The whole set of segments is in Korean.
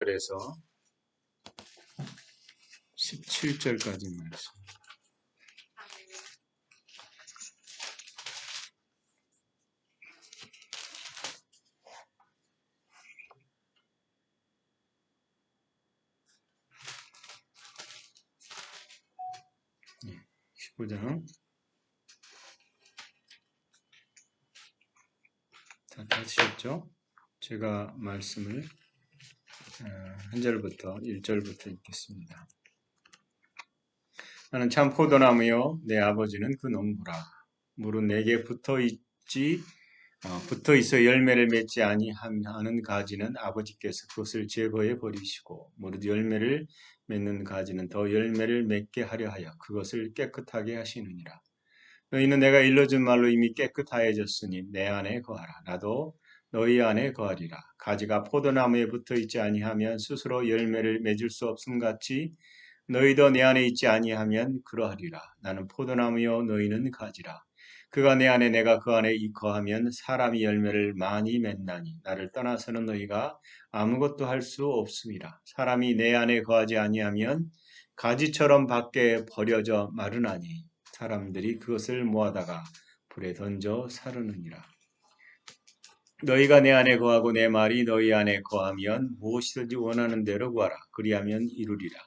그래서 17절까지 말씀. 네, 19장. 다 다시셨죠? 제가 말씀을 한 절부터 1절부터 읽겠습니다. 나는 참 포도나무요 내 아버지는 그 농부라. 물은 내게 붙어 있어 열매를 맺지 아니하는 가지는 아버지께서 그것을 제거해 버리시고 무릇 열매를 맺는 가지는 더 열매를 맺게 하려 하여 그것을 깨끗하게 하시느니라. 너희는 내가 일러준 말로 이미 깨끗하여졌으니 내 안에 거하라. 나도 너희 안에 거하리라. 가지가 포도나무에 붙어 있지 아니하면 스스로 열매를 맺을 수 없음 같이 너희도 내 안에 있지 아니하면 그러하리라. 나는 포도나무요 너희는 가지라. 그가 내 안에 내가 그 안에 거하면 사람이 열매를 많이 맺나니 나를 떠나서는 너희가 아무것도 할 수 없음이라. 사람이 내 안에 거하지 아니하면 가지처럼 밖에 버려져 마르나니 사람들이 그것을 모아다가 불에 던져 사르느니라. 너희가 내 안에 거하고 내 말이 너희 안에 거하면 무엇이든지 원하는 대로 구하라. 그리하면 이루리라.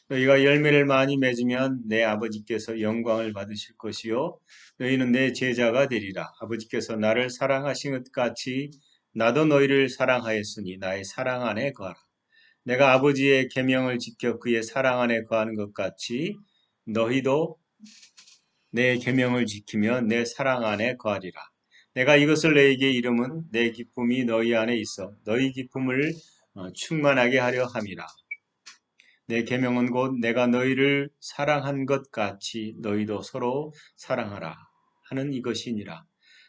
너희가 열매를 많이 맺으면 내 아버지께서 영광을 받으실 것이요 너희는 내 제자가 되리라. 아버지께서 나를 사랑하신 것 같이 나도 너희를 사랑하였으니 나의 사랑 안에 거하라. 내가 아버지의 계명을 지켜 그의 사랑 안에 거하는 것 같이 너희도 내 계명을 지키며 내 사랑 안에 거하리라. 내가 이것을 너희에게 이름은 내 기쁨이 너희 안에 있어 너희 기쁨을 충만하게 하려 함이라. 내 계명은 곧 내가 너희를 사랑한 것 같이 너희도 서로 사랑하라 하는 이것이니라.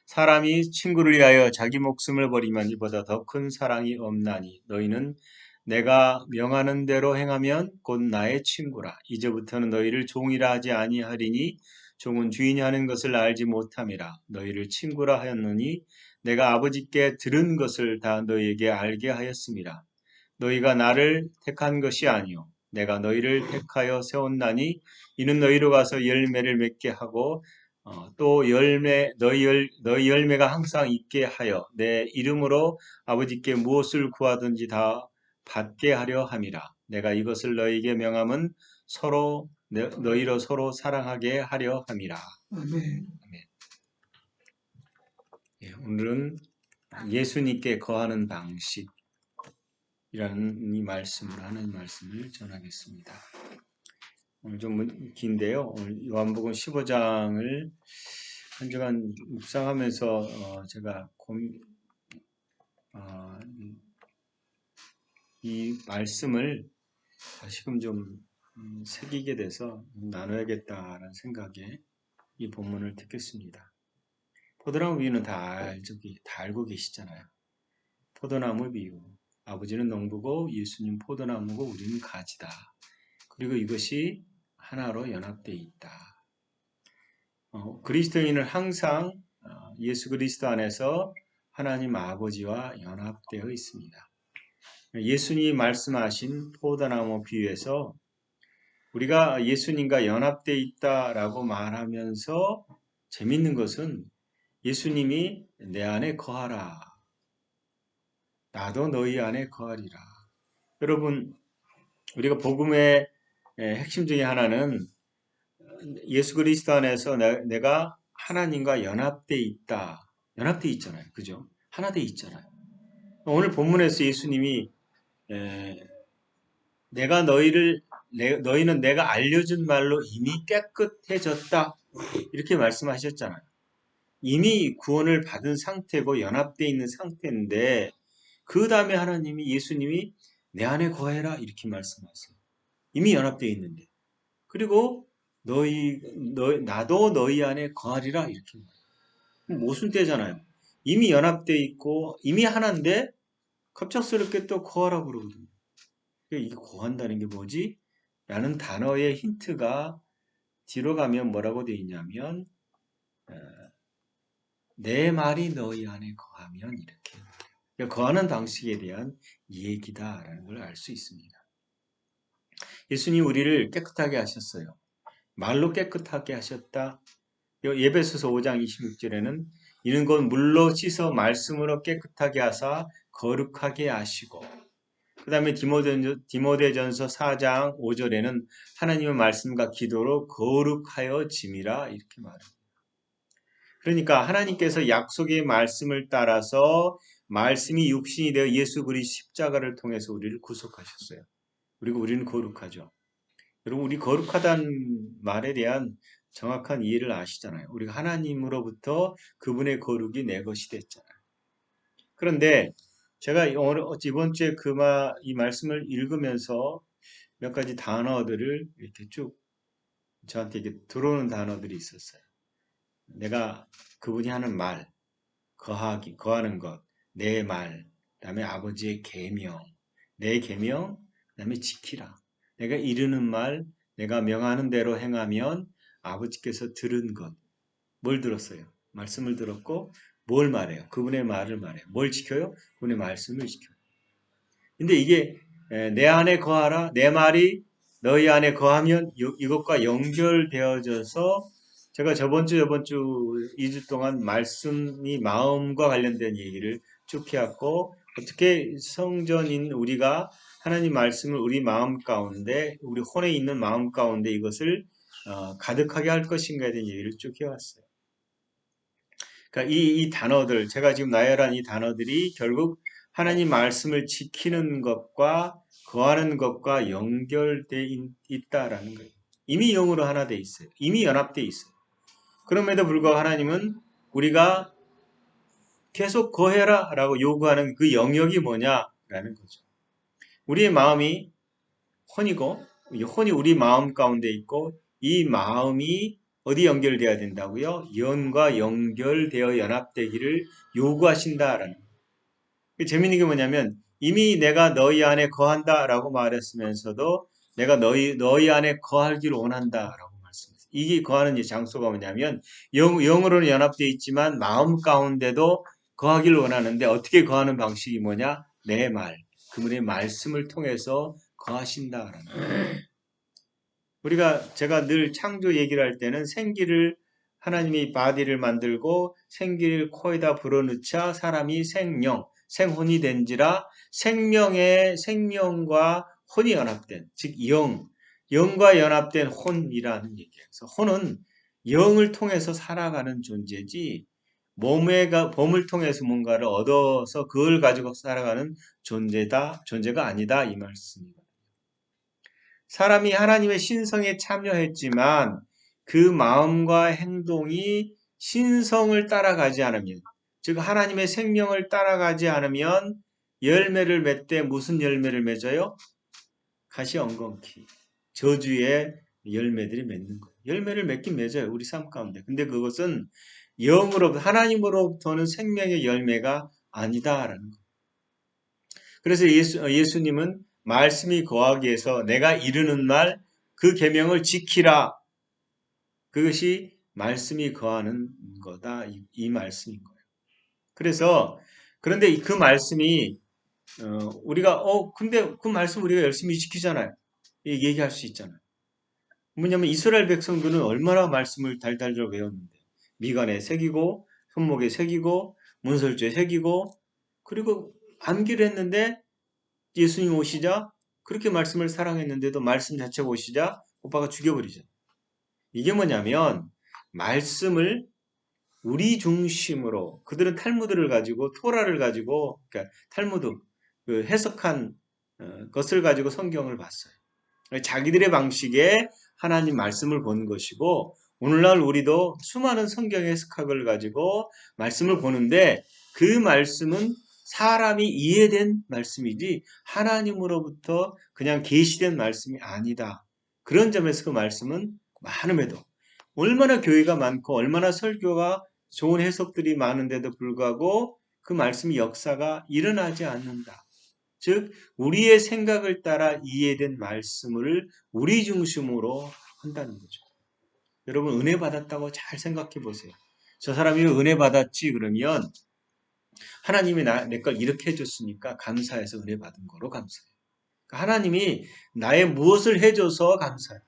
사람이 친구를 위하여 자기 목숨을 버리면 이보다 더 큰 사랑이 없나니 너희는 내가 명하는 대로 행하면 곧 나의 친구라. 이제부터는 너희를 종이라 하지 아니하리니 종은 주인이 하는 것을 알지 못함이라. 너희를 친구라 하였느니 내가 아버지께 들은 것을 다 너희에게 알게 하였음이라. 너희가 나를 택한 것이 아니요 내가 너희를 택하여 세웠나니 이는 너희로 가서 열매를 맺게 하고 또 너희 열매가 항상 있게 하여 내 이름으로 아버지께 무엇을 구하든지 다 받게 하려 함이라. 내가 이것을 너희에게 명함은 너희로 서로 사랑하게 하려 함이라. 아멘. 예, 오늘은 예수님께 거하는 방식 이라는 이 말씀으로 하는 말씀을 전하겠습니다. 오늘 좀 긴데요. 오늘 요한복음 15장을 한 주간 묵상하면서 제가 이 말씀을 다시금 좀 새기게 돼서 나눠야겠다라는 생각에 이 본문을 듣겠습니다. 포도나무 비유는 다 알고 계시잖아요. 포도나무 비유. 아버지는 농부고 예수님 포도나무고 우리는 가지다. 그리고 이것이 하나로 연합되어 있다. 그리스도인은 항상 예수 그리스도 안에서 하나님 아버지와 연합되어 있습니다. 예수님이 말씀하신 포도나무 비유에서 우리가 예수님과 연합되어 있다라고 말하면서 재밌는 것은 예수님이 내 안에 거하라. 나도 너희 안에 거하리라. 여러분, 우리가 복음의 핵심 중에 하나는 예수 그리스도 안에서 내가 하나님과 연합되어 있다. 연합되어 있잖아요. 그죠? 하나 되어 있잖아요. 오늘 본문에서 예수님이 너희는 내가 알려준 말로 이미 깨끗해졌다. 이렇게 말씀하셨잖아요. 이미 구원을 받은 상태고 연합되어 있는 상태인데 그 다음에 예수님이 내 안에 거해라 이렇게 말씀하세요. 이미 연합되어 있는데. 그리고 나도 너희 안에 거하리라 이렇게 말해요. 모순되잖아요. 이미 연합되어 있고 이미 하나인데 갑작스럽게 또 거하라고 그러거든요. 이게 거한다는 게 뭐지? 라는 단어의 힌트가 뒤로 가면 뭐라고 되어 있냐면 내 말이 너희 안에 거하면 이렇게 거하는 방식에 대한 얘기다라는 걸 알 수 있습니다. 예수님 우리를 깨끗하게 하셨어요. 말로 깨끗하게 하셨다. 예배소서 5장 26절에는 이는 곧 물로 씻어 말씀으로 깨끗하게 하사 거룩하게 하시고, 그 다음에 디모데전서 4장 5절에는 하나님의 말씀과 기도로 거룩하여 짐이라 이렇게 말합니다. 그러니까 하나님께서 약속의 말씀을 따라서 말씀이 육신이 되어 예수 그리스도 십자가를 통해서 우리를 구속하셨어요. 그리고 우리는 거룩하죠. 여러분, 우리 거룩하다는 말에 대한 정확한 이해를 아시잖아요. 우리가 하나님으로부터 그분의 거룩이 내 것이 됐잖아요. 그런데 제가 이번 주에 이 말씀을 읽으면서 몇 가지 단어들을 이렇게 쭉 저한테 이렇게 들어오는 단어들이 있었어요. 내가 그분이 하는 말, 거하는 것, 내 말, 그다음에 아버지의 계명, 내 계명, 그다음에 지키라. 내가 이르는 말, 내가 명하는 대로 행하면 아버지께서 들은 것, 뭘 들었어요? 말씀을 들었고 뭘 말해요? 그분의 말을 말해요. 뭘 지켜요? 그분의 말씀을 지켜요. 근데 이게 내 안에 거하라, 내 말이 너희 안에 거하면 이것과 연결되어져서 제가 저번 주 2주 동안 말씀이 마음과 관련된 얘기를 쭉 해왔고, 어떻게 성전인 우리가 하나님 말씀을 우리 마음 가운데, 우리 혼에 있는 마음 가운데 이것을 가득하게 할 것인가에 대한 얘기를 쭉 해왔어요. 그러니까 이 단어들, 제가 지금 나열한 이 단어들이 결국 하나님 말씀을 지키는 것과 거하는 것과 연결되어 있다라는 거예요. 이미 영으로 하나 돼 있어요. 이미 연합되어 있어요. 그럼에도 불구하고 하나님은 우리가 계속 거해라 라고 요구하는 그 영역이 뭐냐라는 거죠. 우리의 마음이 혼이고, 혼이 우리 마음 가운데 있고, 이 마음이 어디 연결되어야 된다고요? 영과 연결되어 연합되기를 요구하신다라는 거예요. 재미있는 게 뭐냐면 이미 내가 너희 안에 거한다라고 말했으면서도 내가 너희 안에 거하기를 원한다라고 말씀했어요. 이게 거하는 장소가 뭐냐면 영으로는 연합되어 있지만 마음 가운데도 거하기를 원하는데 어떻게 거하는 방식이 뭐냐? 내 말, 그분의 말씀을 통해서 거하신다라는 거예요. 제가 늘 창조 얘기를 할 때는 생기를 하나님이 바디를 만들고 생기를 코에다 불어넣자 사람이 생혼이 된지라 생명과 혼이 연합된, 즉 영과 연합된 혼이라는 얘기예요. 그래서 혼은 영을 통해서 살아가는 존재지 몸을 통해서 뭔가를 얻어서 그걸 가지고 살아가는 존재가 아니다 이 말씀입니다. 사람이 하나님의 신성에 참여했지만 그 마음과 행동이 신성을 따라가지 않으면, 즉 하나님의 생명을 따라가지 않으면 열매를 맺되 무슨 열매를 맺어요? 가시엉겅퀴 저주의 열매들이 맺는 거예요. 열매를 맺긴 맺어요. 우리 삶 가운데. 근데 그것은 하나님으로부터는 생명의 열매가 아니다라는 거예요. 그래서 예수님은 말씀이 거하기 위해서 내가 이르는 말, 그 계명을 지키라. 그것이 말씀이 거하는 거다. 이 말씀인 거예요. 그런데 그 말씀이 근데 그 말씀 우리가 열심히 지키잖아요. 얘기할 수 있잖아요. 뭐냐면 이스라엘 백성들은 얼마나 말씀을 달달달 외웠는데 미간에 새기고 손목에 새기고 문설주에 새기고 그리고 암기를 했는데 예수님 오시자 그렇게 말씀을 사랑했는데도 말씀 자체가 오시자 오빠가 죽여버리죠. 이게 뭐냐면 말씀을 우리 중심으로 그들은 탈무드를 가지고 토라를 가지고 그러니까 탈무드 그 해석한 것을 가지고 성경을 봤어요. 자기들의 방식에 하나님 말씀을 본 것이고 오늘날 우리도 수많은 성경 해석학을 가지고 말씀을 보는데 그 말씀은 사람이 이해된 말씀이지 하나님으로부터 그냥 계시된 말씀이 아니다. 그런 점에서 그 말씀은 많음에도 얼마나 교회가 많고 얼마나 설교가 좋은 해석들이 많은데도 불구하고 그 말씀의 역사가 일어나지 않는다. 즉 우리의 생각을 따라 이해된 말씀을 우리 중심으로 한다는 거죠. 여러분 은혜 받았다고 잘 생각해 보세요. 저 사람이 은혜 받았지 그러면 하나님이 내 걸 이렇게 해줬으니까 감사해서 은혜 받은 거로 감사해요. 그러니까 하나님이 나의 무엇을 해줘서 감사해요.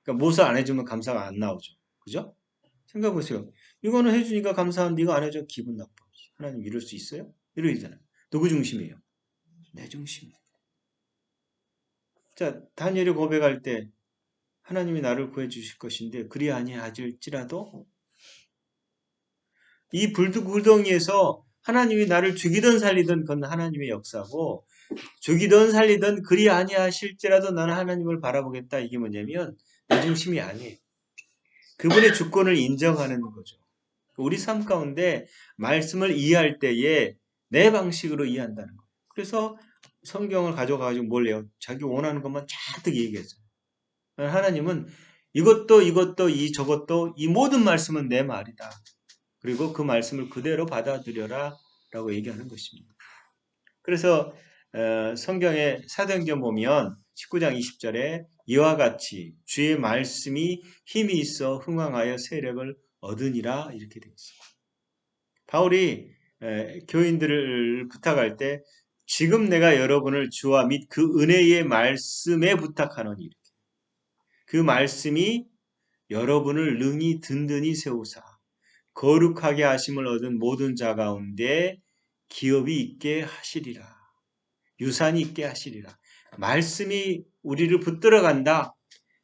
그러니까 무엇을 안 해주면 감사가 안 나오죠. 그죠? 생각해 보세요. 이거는 해주니까 감사한데 이거 안 해줘 기분 나빠. 하나님 이럴 수 있어요? 이러잖아요. 누구 중심이에요? 내 중심이에요. 자, 다니엘이 고백할 때 하나님이 나를 구해 주실 것인데 그리 아니하실지라도 이 불구덩이에서 하나님이 나를 죽이든 살리든 그건 하나님의 역사고 죽이든 살리든 그리 아니하실지라도 나는 하나님을 바라보겠다. 이게 뭐냐면 내 중심이 아니에요. 그분의 주권을 인정하는 거죠. 우리 삶 가운데 말씀을 이해할 때에 내 방식으로 이해한다는 거예요. 그래서 성경을 가져가지고 뭘 해요? 자기 원하는 것만 잔뜩 얘기했어요. 하나님은 이것도 저것도 이 모든 말씀은 내 말이다. 그리고 그 말씀을 그대로 받아들여라 라고 얘기하는 것입니다. 그래서 성경의 사도행전 보면 19장 20절에 이와 같이 주의 말씀이 힘이 있어 흥왕하여 세력을 얻으니라 이렇게 되어 있습니다. 바울이 교인들을 부탁할 때 지금 내가 여러분을 주와 및 그 은혜의 말씀에 부탁하노니 그 말씀이 여러분을 능히 든든히 세우사 거룩하게 하심을 얻은 모든 자 가운데 기업이 있게 하시리라. 유산이 있게 하시리라. 말씀이 우리를 붙들어 간다.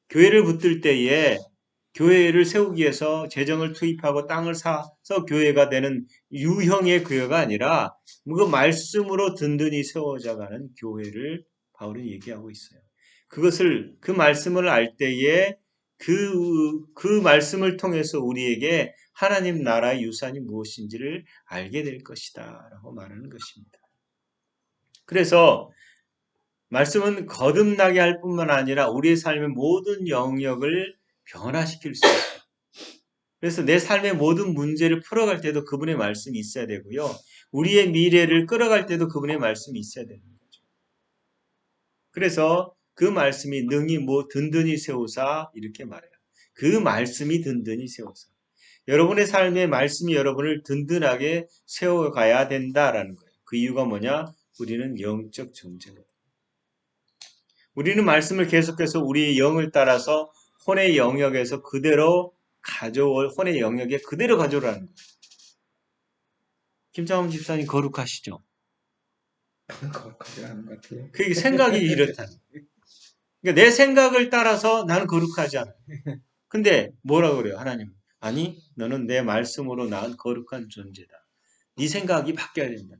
교회를 붙들 때에 교회를 세우기 위해서 재정을 투입하고 땅을 사서 교회가 되는 유형의 교회가 아니라 그 말씀으로 든든히 세워져가는 교회를 바울이 얘기하고 있어요. 그 말씀을 알 때에 그 말씀을 통해서 우리에게 하나님 나라의 유산이 무엇인지를 알게 될 것이다 라고 말하는 것입니다. 그래서 말씀은 거듭나게 할 뿐만 아니라 우리의 삶의 모든 영역을 변화시킬 수 있어요. 그래서 내 삶의 모든 문제를 풀어갈 때도 그분의 말씀이 있어야 되고요. 우리의 미래를 끌어갈 때도 그분의 말씀이 있어야 되는 거죠. 그래서 그 말씀이 능히 든든히 세우사 이렇게 말해요. 그 말씀이 든든히 세우사. 여러분의 삶의 말씀이 여러분을 든든하게 세워가야 된다라는 거예요. 그 이유가 뭐냐? 우리는 영적 존재거든요. 우리는 말씀을 계속해서 우리의 영을 따라서 혼의 영역에서 그대로 혼의 영역에 그대로 가져오라는 거예요. 김창훈 집사님 거룩하시죠? 거룩하지 않은 것 같아요. 그게 생각이 이렇다는 거예요. 그러니까 내 생각을 따라서 나는 거룩하지 않아. 근데 뭐라 그래요? 하나님. 아니, 너는 내 말씀으로 낳은 거룩한 존재다. 네 생각이 바뀌어야 된다.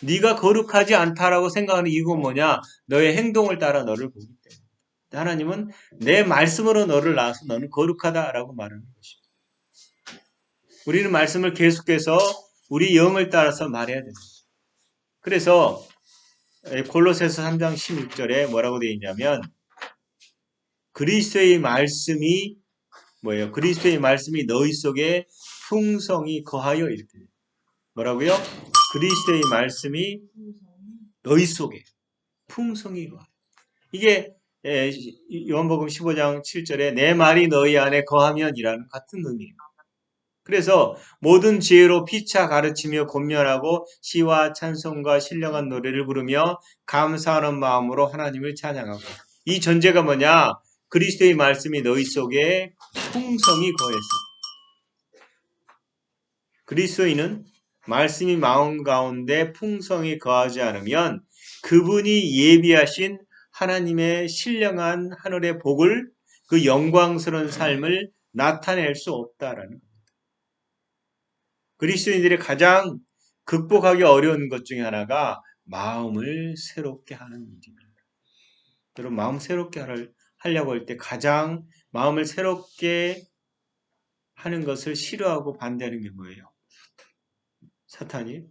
네가 거룩하지 않다라고 생각하는 이유가 뭐냐? 너의 행동을 따라 너를 보기 때문에. 하나님은 내 말씀으로 너를 낳아서 너는 거룩하다라고 말하는 것입니다. 우리는 말씀을 계속해서 우리 영을 따라서 말해야 됩니다. 그래서 골로새서 3장 16절에 뭐라고 되어 있냐면 그리스도의 말씀이 뭐예요? 그리스도의 말씀이 너희 속에 풍성히 거하여 이렇게 돼요. 뭐라고요? 그리스도의 말씀이 너희 속에 풍성히 거하여. 이게 요한복음 15장 7절에 내 말이 너희 안에 거하면이라는 같은 의미예요. 그래서 모든 지혜로 피차 가르치며 권면하고 시와 찬송과 신령한 노래를 부르며 감사하는 마음으로 하나님을 찬양하고 이 전제가 뭐냐? 그리스도의 말씀이 너희 속에 풍성히 거해서 그리스도인은 말씀이 마음 가운데 풍성히 거하지 않으면 그분이 예비하신 하나님의 신령한 하늘의 복을 그 영광스러운 삶을 나타낼 수 없다라는 겁니다. 그리스도인들이 가장 극복하기 어려운 것 중에 하나가 마음을 새롭게 하는 일입니다. 여러분 마음 새롭게 하려고 할 때 가장 마음을 새롭게 하는 것을 싫어하고 반대하는 게 뭐예요? 사탄이?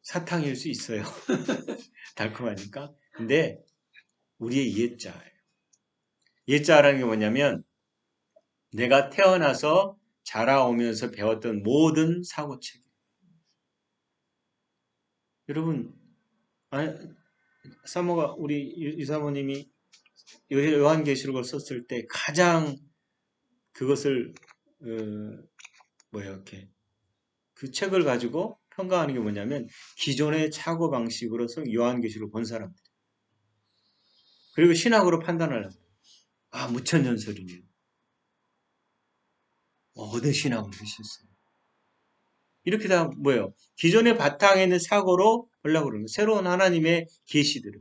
사탕일 수 있어요. 달콤하니까. 근데 우리의 옛자예요. 옛자라는 게 뭐냐면 내가 태어나서 자라오면서 배웠던 모든 사고체계. 여러분, 사모가 우리 이사모님이 요한계시록을 썼을 때 가장 그것을 이렇게 그 책을 가지고 평가하는 게 뭐냐면 기존의 사고 방식으로서 요한계시록을 본 사람들 그리고 신학으로 판단을 아 무천년설이네요. 어떤 신학을 하셨어요? 이렇게 다 뭐예요? 기존의 바탕에 있는 사고로 보려고 그러는 거예요. 새로운 하나님의 계시들을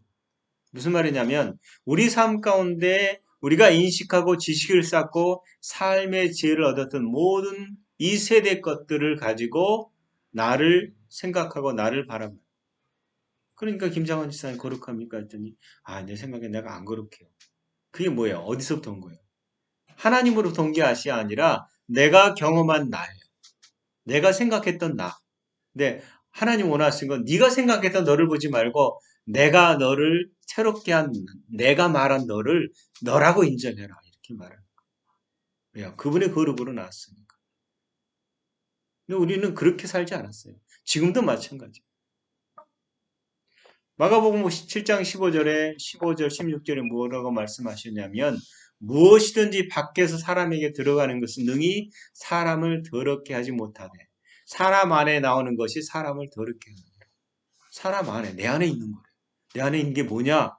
무슨 말이냐면 우리 삶 가운데 우리가 인식하고 지식을 쌓고 삶의 지혜를 얻었던 모든 이 세대 것들을 가지고 나를 생각하고 나를 바라봐요. 그러니까 김장원 지사님 거룩합니까? 했더니 내 생각에 내가 안 거룩해요. 그게 뭐예요? 어디서부터 온 거예요? 하나님으로부터 온 게 아니라 내가 경험한 나예요. 내가 생각했던 나. 근데 하나님 원하신 건 네가 생각했던 너를 보지 말고 내가 너를 새롭게 한 내가 말한 너를 너라고 인정해라. 이렇게 말하는 거예요. 왜요? 그분의 거룩으로 나왔으니까. 근데 우리는 그렇게 살지 않았어요. 지금도 마찬가지. 마가복음 7장 15절에 15절 16절에 뭐라고 말씀하셨냐면 무엇이든지 밖에서 사람에게 들어가는 것은 능히 사람을 더럽게 하지 못하되 사람 안에 나오는 것이 사람을 더럽게 하는 거예요. 사람 안에 내 안에 있는 거예요. 내 안에 있는 게 뭐냐?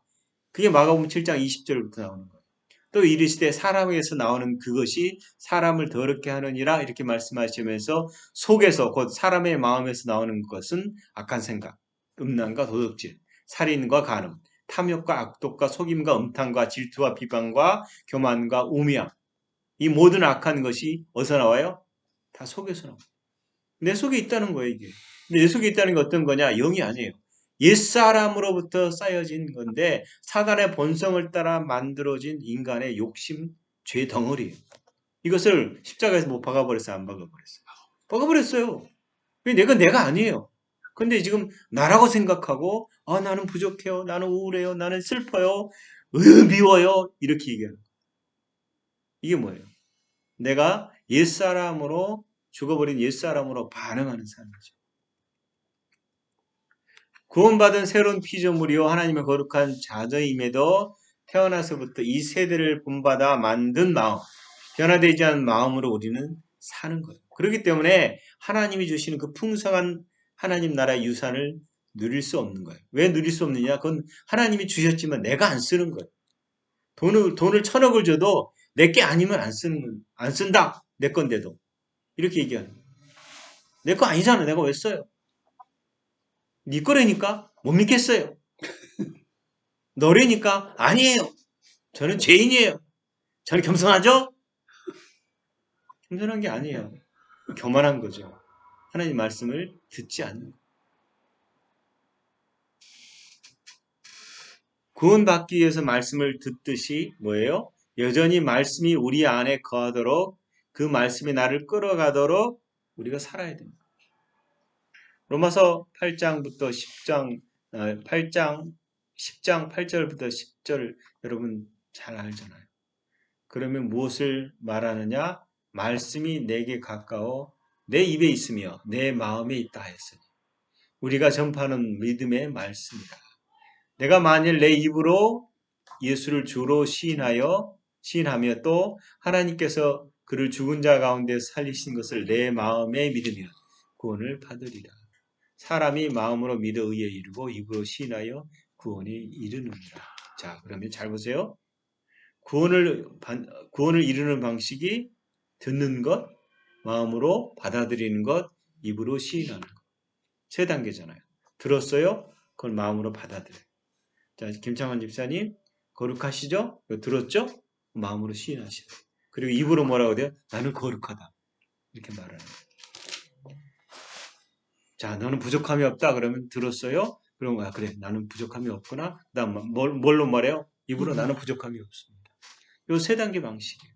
그게 마가복음 7장 20절부터 나오는 거예요. 또 이르시되 사람에게서 나오는 그것이 사람을 더럽게 하느니라 이렇게 말씀하시면서 속에서 곧 사람의 마음에서 나오는 것은 악한 생각, 음란과 도둑질, 살인과 간음, 탐욕과 악독과 속임과 음탕과 질투와 비방과 교만과 우미함 이 모든 악한 것이 어디서 나와요? 다 속에서 나와요. 내 속에 있다는 거예요 이게. 근데 내 속에 있다는 게 어떤 거냐? 영이 아니에요. 옛사람으로부터 쌓여진 건데 사단의 본성을 따라 만들어진 인간의 욕심, 죄 덩어리예요. 이것을 십자가에서 못 박아버렸어요? 안 박아버렸어요? 박아버렸어요. 내가 아니에요. 근데 지금 나라고 생각하고 나는 부족해요. 나는 우울해요. 나는 슬퍼요. 미워요. 이렇게 얘기하는 거예요. 이게 뭐예요? 내가 옛사람으로 죽어버린 옛사람으로 반응하는 삶이죠. 구원받은 새로운 피조물이요 하나님의 거룩한 자녀임에도 태어나서부터 이 세대를 본받아 만든 마음, 변화되지 않은 마음으로 우리는 사는 거예요. 그렇기 때문에 하나님이 주시는 그 풍성한 하나님 나라의 유산을 누릴 수 없는 거예요. 왜 누릴 수 없느냐? 그건 하나님이 주셨지만 내가 안 쓰는 거예요. 돈을 1,000억을 줘도 내게 아니면 안 쓴다. 내 건데도. 이렇게 얘기하는 거예요. 내 거 아니잖아. 내가 왜 써요? 네 거라니까 못 믿겠어요. 너래니까 아니에요. 저는 죄인이에요. 저는 겸손하죠? 겸손한 게 아니에요. 교만한 거죠. 하나님 말씀을 듣지 않는 거. 구원받기 위해서 말씀을 듣듯이 뭐예요? 여전히 말씀이 우리 안에 거하도록 그 말씀이 나를 끌어가도록 우리가 살아야 됩니다. 로마서 8장부터 10장 10장 8절부터 10절 여러분 잘 알잖아요. 그러면 무엇을 말하느냐? 말씀이 내게 가까워 내 입에 있으며 내 마음에 있다 했으니 우리가 전파하는 믿음의 말씀이다. 내가 만일 내 입으로 예수를 주로 시인하며 또 하나님께서 그를 죽은 자 가운데 살리신 것을 내 마음에 믿으면 구원을 받으리라. 사람이 마음으로 믿어 의에 이르고 입으로 시인하여 구원에 이르느니라. 자, 그러면 잘 보세요. 구원을 이루는 방식이 듣는 것, 마음으로 받아들이는 것, 입으로 시인하는 것. 3단계잖아요. 들었어요? 그걸 마음으로 받아들여요. 자, 김창환 집사님, 거룩하시죠? 들었죠? 마음으로 시인하시요. 그리고 입으로 뭐라고 돼요? 나는 거룩하다. 이렇게 말하는 거예요. 자, 너는 부족함이 없다. 그러면 들었어요? 그럼 그래, 나는 부족함이 없구나. 그다음 뭘로 말해요? 입으로 나는 부족함이 없습니다. 요 3단계 방식이에요.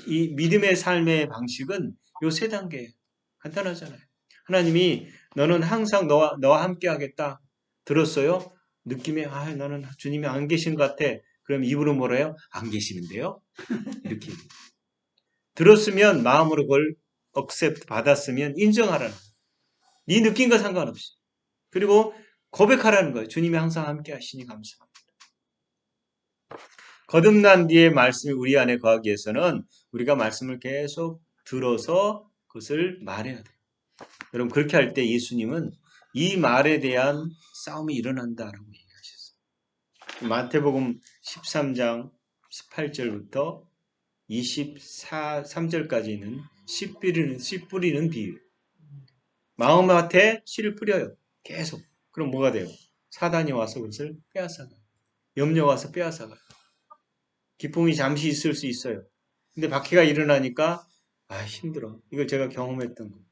이 믿음의 삶의 방식은 요 3단계예요. 간단하잖아요. 하나님이 너는 항상 너와 함께 하겠다. 들었어요? 느낌에 나는 주님이 안 계신 것 같아. 그럼 입으로 뭐래요? 안 계시는데요? 이렇게 들었으면 마음으로 그걸 accept 받았으면 인정하라는 거예요. 네 느낌과 상관없이. 그리고 고백하라는 거예요. 주님이 항상 함께 하시니 감사합니다. 거듭난 뒤에 말씀이 우리 안에 거하기 위해서는 우리가 말씀을 계속 들어서 그것을 말해야 돼요. 여러분 그렇게 할 때 예수님은 이 말에 대한 싸움이 일어난다라고 얘기하셨어요. 마태복음 13장 18절부터 23절까지는 씨 뿌리는 비유. 마음밭에 씨를 뿌려요. 계속. 그럼 뭐가 돼요? 사단이 와서 그것을 빼앗아가요. 염려 와서 빼앗아가요. 기쁨이 잠시 있을 수 있어요. 근데 박해가 일어나니까 힘들어. 이걸 제가 경험했던 거예요.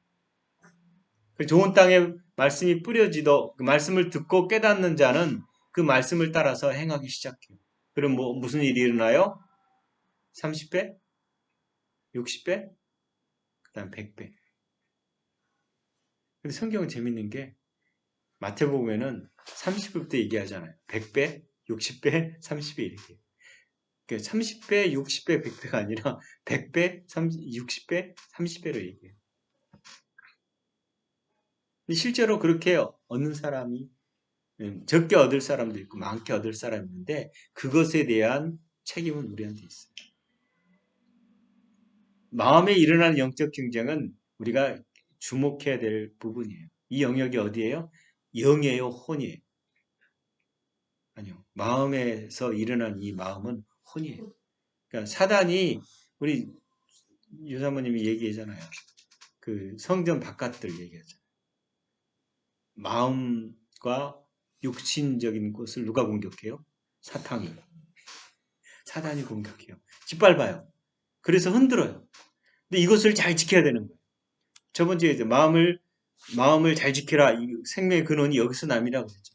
좋은 땅에 말씀이 뿌려지도 그 말씀을 듣고 깨닫는 자는 그 말씀을 따라서 행하기 시작해요. 그럼 무슨 일이 일어나요? 30배? 60배? 그 다음 100배. 근데 성경은 재밌는 게 마태복음에는 30배부터 얘기하잖아요. 100배, 60배, 30배 이렇게. 30배, 60배, 100배가 아니라 100배, 60배, 30배로 얘기해요. 실제로 그렇게 얻는 사람이 적게 얻을 사람도 있고 많게 얻을 사람이 있는데 그것에 대한 책임은 우리한테 있어요. 마음에 일어나는 영적 경쟁은 우리가 주목해야 될 부분이에요. 이 영역이 어디예요? 영이에요? 혼이에요? 아니요. 마음에서 일어난 이 마음은 혼이에요. 그러니까 사단이 우리 유사모님이 얘기하잖아요. 그 성전 바깥들 얘기하잖아요. 마음과 육신적인 것을 누가 공격해요? 사탄이. 사단이 공격해요. 짓밟아요. 그래서 흔들어요. 근데 이것을 잘 지켜야 되는 거예요. 저번 주에 이제 마음을 잘 지켜라. 생명의 근원이 여기서 남이라고 그랬죠.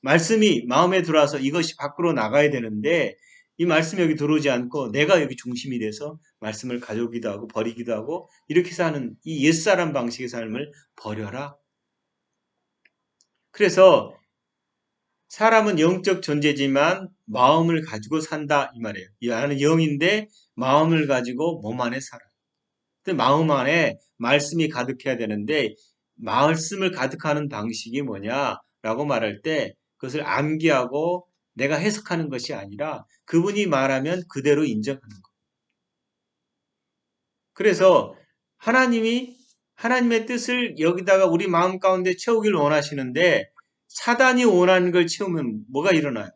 말씀이 마음에 들어와서 이것이 밖으로 나가야 되는데 이 말씀이 여기 들어오지 않고 내가 여기 중심이 돼서 말씀을 가져오기도 하고 버리기도 하고 이렇게 사는 이 옛사람 방식의 삶을 버려라. 그래서 사람은 영적 존재지만 마음을 가지고 산다 이 말이에요. 나는 영인데 마음을 가지고 몸 안에 살아. 근데 마음 안에 말씀이 가득해야 되는데 말씀을 가득하는 방식이 뭐냐라고 말할 때 그것을 암기하고 내가 해석하는 것이 아니라 그분이 말하면 그대로 인정하는 거예요. 그래서 하나님의 뜻을 여기다가 우리 마음 가운데 채우기를 원하시는데 사단이 원하는 걸 채우면 뭐가 일어나요?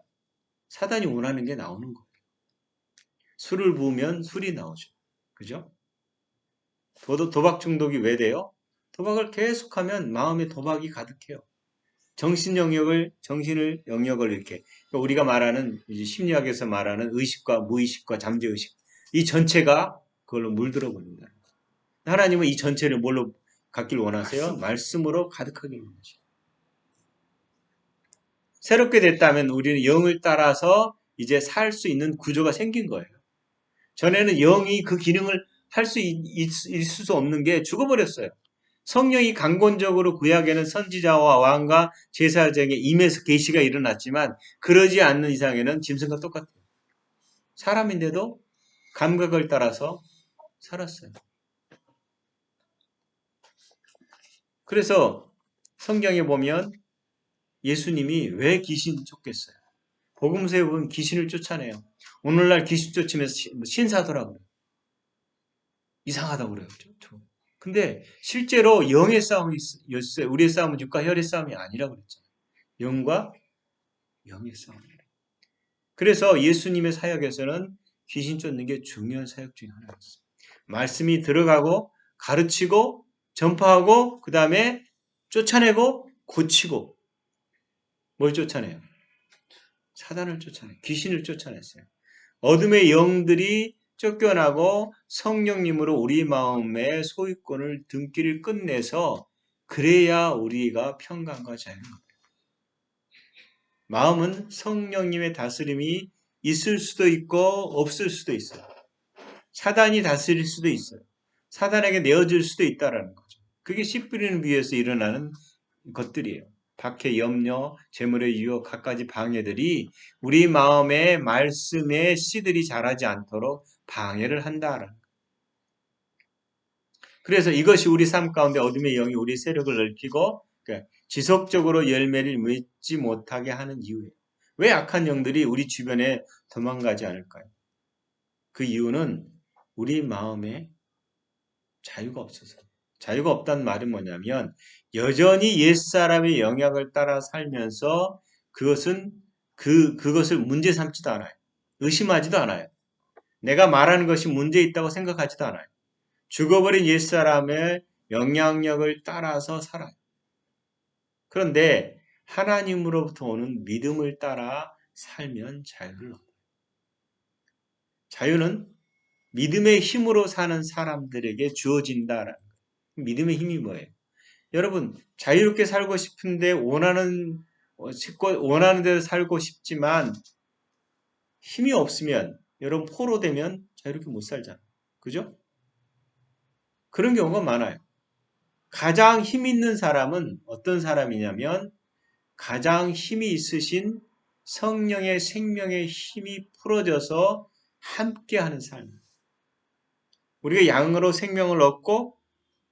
사단이 원하는 게 나오는 거예요. 술을 부으면 술이 나오죠. 그죠? 도박 중독이 왜 돼요? 도박을 계속하면 마음에 도박이 가득해요. 정신을 영역을 이렇게 그러니까 우리가 말하는 이제 심리학에서 말하는 의식과 무의식과 잠재의식 이 전체가 그걸로 물들어 버린다. 하나님은 이 전체를 뭘로 갖길 원하세요? 말씀으로 가득하게 원하시죠. 새롭게 됐다면 우리는 영을 따라서 이제 살 수 있는 구조가 생긴 거예요. 전에는 영이 그 기능을 할 수 있을 수 없는 게 죽어버렸어요. 성령이 강권적으로 구약에는 선지자와 왕과 제사장에 임해서 계시가 일어났지만 그러지 않는 이상에는 짐승과 똑같아요. 사람인데도 감각을 따라서 살았어요. 그래서 성경에 보면 예수님이 왜 귀신 쫓겠어요? 복음서에 보면 귀신을 쫓아내요. 오늘날 귀신 쫓으면 신사더라고요. 이상하다고 그래요. 근데 실제로 영의 싸움이었어요. 우리의 싸움은 육과 혈의 싸움이 아니라고 그랬잖아요. 영과 영의 싸움이에요. 그래서 예수님의 사역에서는 귀신 쫓는 게 중요한 사역 중에 하나였어요. 말씀이 들어가고 가르치고 전파하고 그 다음에 쫓아내고 고치고 뭘 쫓아내요? 사단을 쫓아내요. 귀신을 쫓아냈어요. 어둠의 영들이 쫓겨나고 성령님으로 우리 마음의 소유권을 등기를 끝내서 그래야 우리가 평강과 자유를 얻어요. 마음은 성령님의 다스림이 있을 수도 있고 없을 수도 있어요. 사단이 다스릴 수도 있어요. 사단에게 내어질 수도 있다는 거죠. 그게 씨 뿌리는 비유에서 일어나는 것들이에요. 박해, 염려, 재물의 유혹, 갖가지 방해들이 우리 마음의 말씀의 씨들이 자라지 않도록 방해를 한다라는 거예요. 그래서 이것이 우리 삶 가운데 어둠의 영이 우리 세력을 넓히고 지속적으로 열매를 맺지 못하게 하는 이유예요. 왜 악한 영들이 우리 주변에 도망가지 않을까요? 그 이유는 우리 마음에 자유가 없어서. 자유가 없다는 말은 뭐냐면 여전히 옛사람의 영향을 따라 살면서 그것을 문제 삼지도 않아요. 의심하지도 않아요. 내가 말하는 것이 문제 있다고 생각하지도 않아요. 죽어버린 옛사람의 영향력을 따라서 살아요. 그런데 하나님으로부터 오는 믿음을 따라 살면 자유를 얻어요. 자유는 믿음의 힘으로 사는 사람들에게 주어진다라는 거예요. 믿음의 힘이 뭐예요? 여러분, 자유롭게 살고 싶은데 원하는 대로 살고 싶지만 힘이 없으면, 여러분 포로되면 자유롭게 못 살잖아요. 그죠? 그런 경우가 많아요. 가장 힘 있는 사람은 어떤 사람이냐면 가장 힘이 있으신 성령의 생명의 힘이 풀어져서 함께하는 삶. 우리가 양으로 생명을 얻고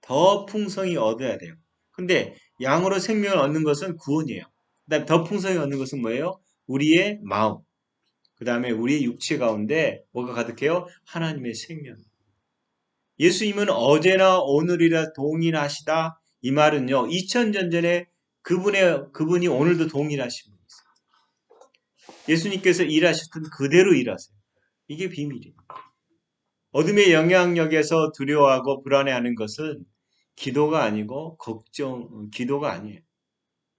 더 풍성히 얻어야 돼요. 근데 양으로 생명을 얻는 것은 구원이에요. 그다음에 더 풍성히 얻는 것은 뭐예요? 우리의 마음. 그다음에 우리의 육체 가운데 뭐가 가득해요? 하나님의 생명. 예수님은 어제나 오늘이라 동일하시다. 이 말은요. 2000년 전에 그분이 오늘도 동일하신 분이세요. 예수님께서 일하셨던 그대로 일하세요. 이게 비밀이에요. 어둠의 영향력에서 두려워하고 불안해하는 것은 기도가 아니고 기도가 아니에요.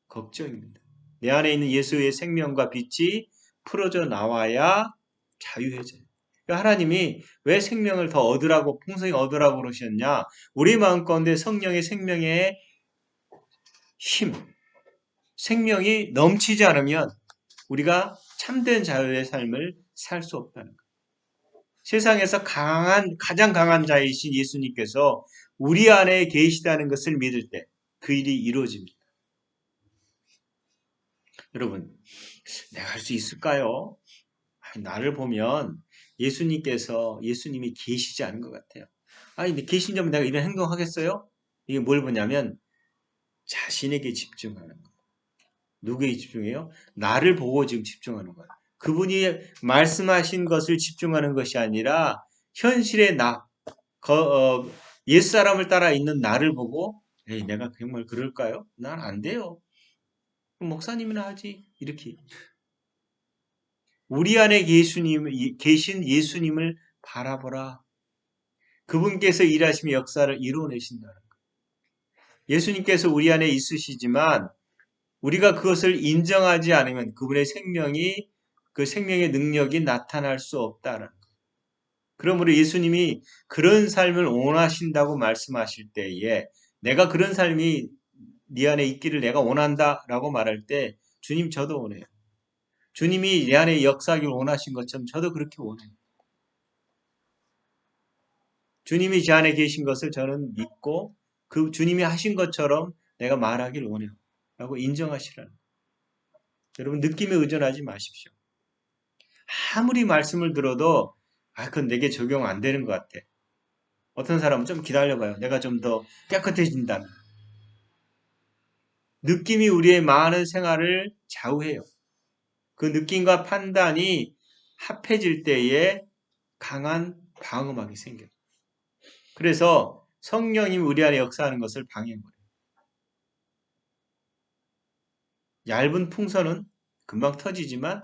걱정입니다. 내 안에 있는 예수의 생명과 빛이 풀어져 나와야 자유해져요. 그러니까 하나님이 왜 생명을 더 얻으라고 풍성히 얻으라고 그러셨냐? 우리 마음 가운데 성령의 생명의 힘, 생명이 넘치지 않으면 우리가 참된 자유의 삶을 살 수 없다는 거예요. 세상에서 가장 강한 자이신 예수님께서 우리 안에 계시다는 것을 믿을 때 그 일이 이루어집니다. 여러분, 내가 할 수 있을까요? 나를 보면 예수님이 계시지 않은 것 같아요. 아니, 근데 계신다면 내가 이런 행동하겠어요? 이게 뭘 보냐면 자신에게 집중하는 거예요. 누구에게 집중해요? 나를 보고 지금 집중하는 거예요. 그분이 말씀하신 것을 집중하는 것이 아니라 현실의 옛사람을 따라 있는 나를 보고 에이, 내가 정말 그럴까요? 난 안 돼요. 목사님이나 하지. 이렇게. 우리 안에 계신 예수님을 바라보라. 그분께서 일하시며 역사를 이루어내신다는 거예요. 예수님께서 우리 안에 있으시지만 우리가 그것을 인정하지 않으면 그 생명의 능력이 나타날 수 없다는 거예요. 그러므로 예수님이 그런 삶을 원하신다고 말씀하실 때에 내가 그런 삶이 네 안에 있기를 내가 원한다라고 말할 때 주님 저도 원해요. 주님이 내 안에 역사하기를 원하신 것처럼 저도 그렇게 원해요. 주님이 제 안에 계신 것을 저는 믿고 그 주님이 하신 것처럼 내가 말하기를 원해요. 라고 인정하시라는 거예요. 여러분 느낌에 의존하지 마십시오. 아무리 말씀을 들어도 그건 내게 적용 안 되는 것 같아. 어떤 사람은 좀 기다려봐요. 내가 좀 더 깨끗해진다면. 느낌이 우리의 많은 생활을 좌우해요. 그 느낌과 판단이 합해질 때에 강한 방음막이 생겨요. 그래서 성령님이 우리 안에 역사하는 것을 방해해버려요. 얇은 풍선은 금방 터지지만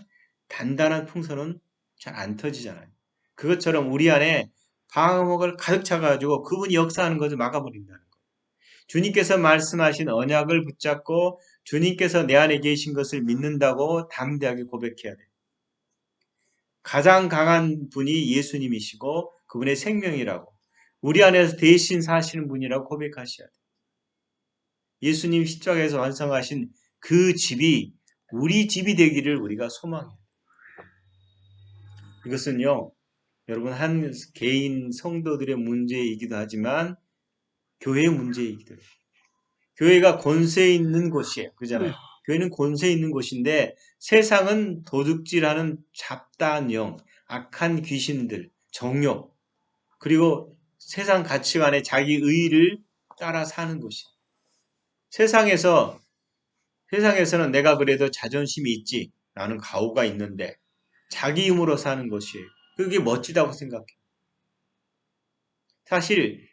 단단한 풍선은 잘 안 터지잖아요. 그것처럼 우리 안에 방어막을 가득 차가지고 그분이 역사하는 것을 막아버린다는 거예요. 주님께서 말씀하신 언약을 붙잡고 주님께서 내 안에 계신 것을 믿는다고 담대하게 고백해야 돼요. 가장 강한 분이 예수님이시고 그분의 생명이라고 우리 안에서 대신 사시는 분이라고 고백하셔야 돼요. 예수님 십자가에서 완성하신 그 집이 우리 집이 되기를 우리가 소망해요. 이것은요, 여러분 한 개인 성도들의 문제이기도 하지만 교회의 문제이기도 해요. 교회가 권세 있는 곳이에요. 그렇잖아요. 교회는 권세 있는 곳인데 세상은 도둑질하는 잡다한 영, 악한 귀신들, 정욕, 그리고 세상 가치관에 자기 의의를 따라 사는 곳이에요. 세상에서는 내가 그래도 자존심이 있지, 나는 가오가 있는데 자기 힘으로 사는 것이에요. 그게 멋지다고 생각해요. 사실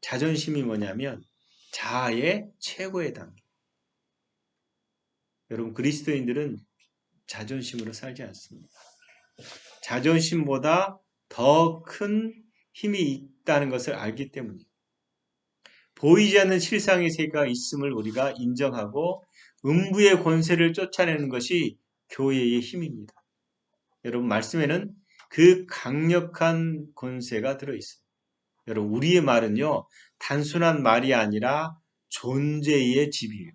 자존심이 뭐냐면 자아의 최고의 단계. 여러분 그리스도인들은 자존심으로 살지 않습니다. 자존심보다 더 큰 힘이 있다는 것을 알기 때문이에요. 보이지 않는 실상의 세계가 있음을 우리가 인정하고 음부의 권세를 쫓아내는 것이 교회의 힘입니다. 여러분 말씀에는 그 강력한 권세가 들어있어요. 여러분 우리의 말은요 단순한 말이 아니라 존재의 집이에요.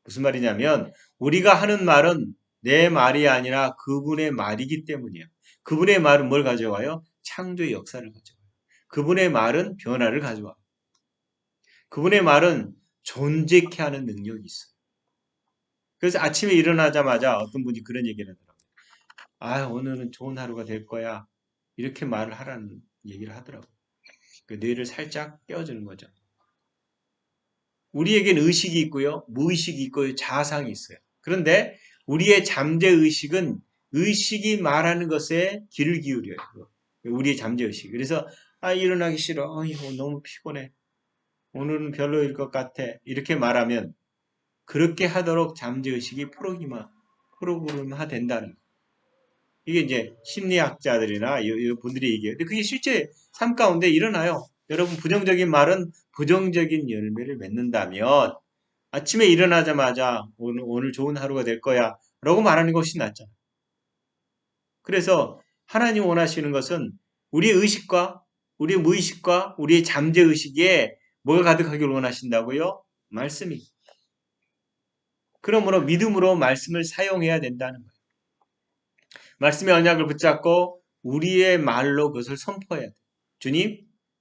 무슨 말이냐면 우리가 하는 말은 내 말이 아니라 그분의 말이기 때문이에요. 그분의 말은 뭘 가져와요? 창조의 역사를 가져와요. 그분의 말은 변화를 가져와요. 그분의 말은 존재케 하는 능력이 있어요. 그래서 아침에 일어나자마자 어떤 분이 그런 얘기를 하더라고요. 아, 오늘은 좋은 하루가 될 거야. 이렇게 말을 하라는 얘기를 하더라고요. 그 뇌를 살짝 깨워주는 거죠. 우리에겐 의식이 있고요. 무의식이 있고요. 자아상이 있어요. 그런데 우리의 잠재의식은 의식이 말하는 것에 귀를 기울여요. 우리의 잠재의식. 그래서 일어나기 싫어. 너무 피곤해. 오늘은 별로일 것 같아. 이렇게 말하면 그렇게 하도록 잠재의식이 프로그램화 된다는 거예요. 이게 이제 심리학자들이나 이 분들이 얘기해요. 근데 그게 실제 삶 가운데 일어나요. 여러분 부정적인 말은 부정적인 열매를 맺는다면 아침에 일어나자마자 오늘 좋은 하루가 될 거야 라고 말하는 것이 낫잖아요. 그래서 하나님 원하시는 것은 우리의 의식과 우리의 무의식과 우리의 잠재의식에 뭐가 가득하길 원하신다고요? 말씀이. 그러므로 믿음으로 말씀을 사용해야 된다는 거예요. 말씀의 언약을 붙잡고 우리의 말로 그것을 선포해야 돼요.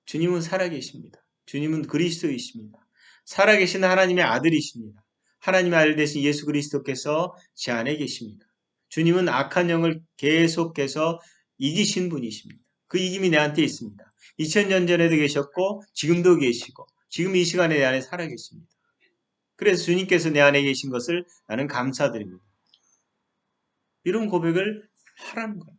주님은 살아계십니다. 주님은 그리스도이십니다. 살아계신 하나님의 아들이십니다. 하나님의 아들 되신 예수 그리스도께서 제 안에 계십니다. 주님은 악한 영을 계속해서 이기신 분이십니다. 그 이김이 내한테 있습니다. 2000년 전에도 계셨고 지금도 계시고 지금 이 시간에 내 안에 살아계십니다. 그래서 주님께서 내 안에 계신 것을 나는 감사드립니다. 이런 고백을 하라는 거예요.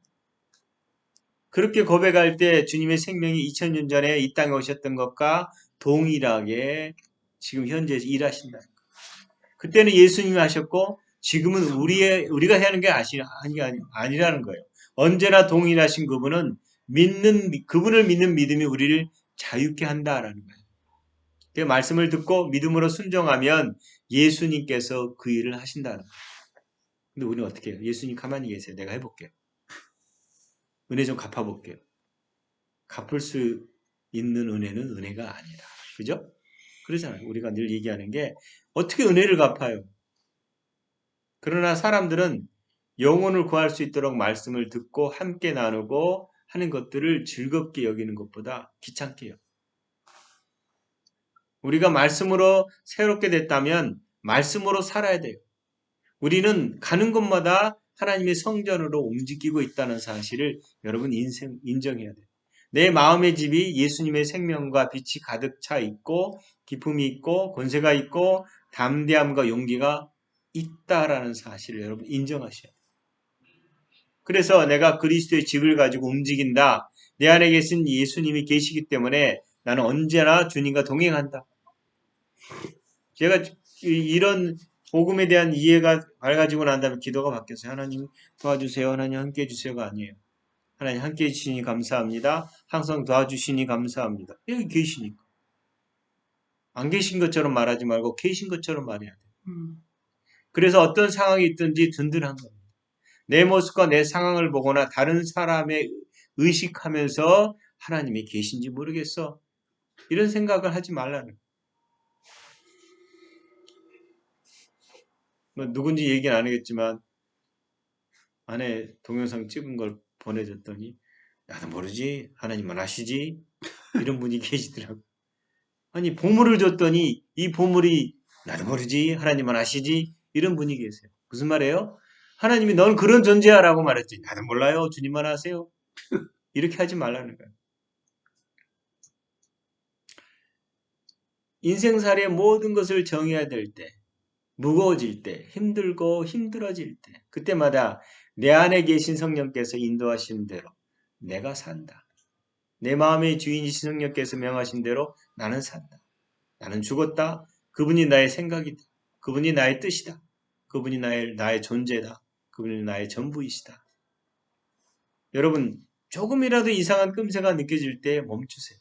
그렇게 고백할 때 주님의 생명이 2000년 전에 이 땅에 오셨던 것과 동일하게 지금 현재 일하신다. 그때는 예수님이 하셨고 지금은 우리가 해야 하는 게 아니라는 거예요. 언제나 동일하신 그분은 그분을 믿는 믿음이 우리를 자유케 한다라는 거예요. 그 말씀을 듣고 믿음으로 순종하면 예수님께서 그 일을 하신다는 거예요. 근데 우리는 어떻게 해요? 예수님 가만히 계세요. 내가 해볼게요. 은혜 좀 갚아볼게요. 갚을 수 있는 은혜는 은혜가 아니라. 그죠? 그러잖아요. 우리가 늘 얘기하는 게 어떻게 은혜를 갚아요? 그러나 사람들은 영혼을 구할 수 있도록 말씀을 듣고 함께 나누고 하는 것들을 즐겁게 여기는 것보다 귀찮게 해요. 우리가 말씀으로 새롭게 됐다면 말씀으로 살아야 돼요. 우리는 가는 곳마다 하나님의 성전으로 움직이고 있다는 사실을 여러분 인정해야 돼요. 내 마음의 집이 예수님의 생명과 빛이 가득 차 있고 기쁨이 있고 권세가 있고 담대함과 용기가 있다라는 사실을 여러분 인정하셔야 돼요. 그래서 내가 그리스도의 집을 가지고 움직인다. 내 안에 계신 예수님이 계시기 때문에 나는 언제나 주님과 동행한다. 제가 이런 복음에 대한 이해가 밝아지고 난 다음에 기도가 바뀌었어요. 하나님 도와주세요. 하나님 함께 해주세요가 아니에요. 하나님 함께 해주시니 감사합니다. 항상 도와주시니 감사합니다. 여기 계시니까. 안 계신 것처럼 말하지 말고 계신 것처럼 말해야 돼요. 그래서 어떤 상황이 있든지 든든한 겁니다. 내 모습과 내 상황을 보거나 다른 사람의 의식하면서 하나님이 계신지 모르겠어. 이런 생각을 하지 말라는 거예요. 뭐 누군지 얘기는 안 하겠지만 아내 동영상 찍은 걸 보내줬더니 나도 모르지 하나님만 아시지 이런 분이 계시더라고. 아니 보물을 줬더니 이 보물이 나도 모르지 하나님만 아시지 이런 분이 계세요. 무슨 말이에요? 하나님이 넌 그런 존재야 라고 말했지. 나도 몰라요. 주님만 아세요. 이렇게 하지 말라는 거예요. 인생살이의 모든 것을 정해야 될 때, 무거워질 때, 힘들고 힘들어질 때, 그때마다 내 안에 계신 성령께서 인도하신 대로 내가 산다. 내 마음의 주인이신 성령께서 명하신 대로 나는 산다. 나는 죽었다. 그분이 나의 생각이다. 그분이 나의 뜻이다. 그분이 나의 존재다. 그분이 나의 전부이시다. 여러분, 조금이라도 이상한 낌새가 느껴질 때 멈추세요.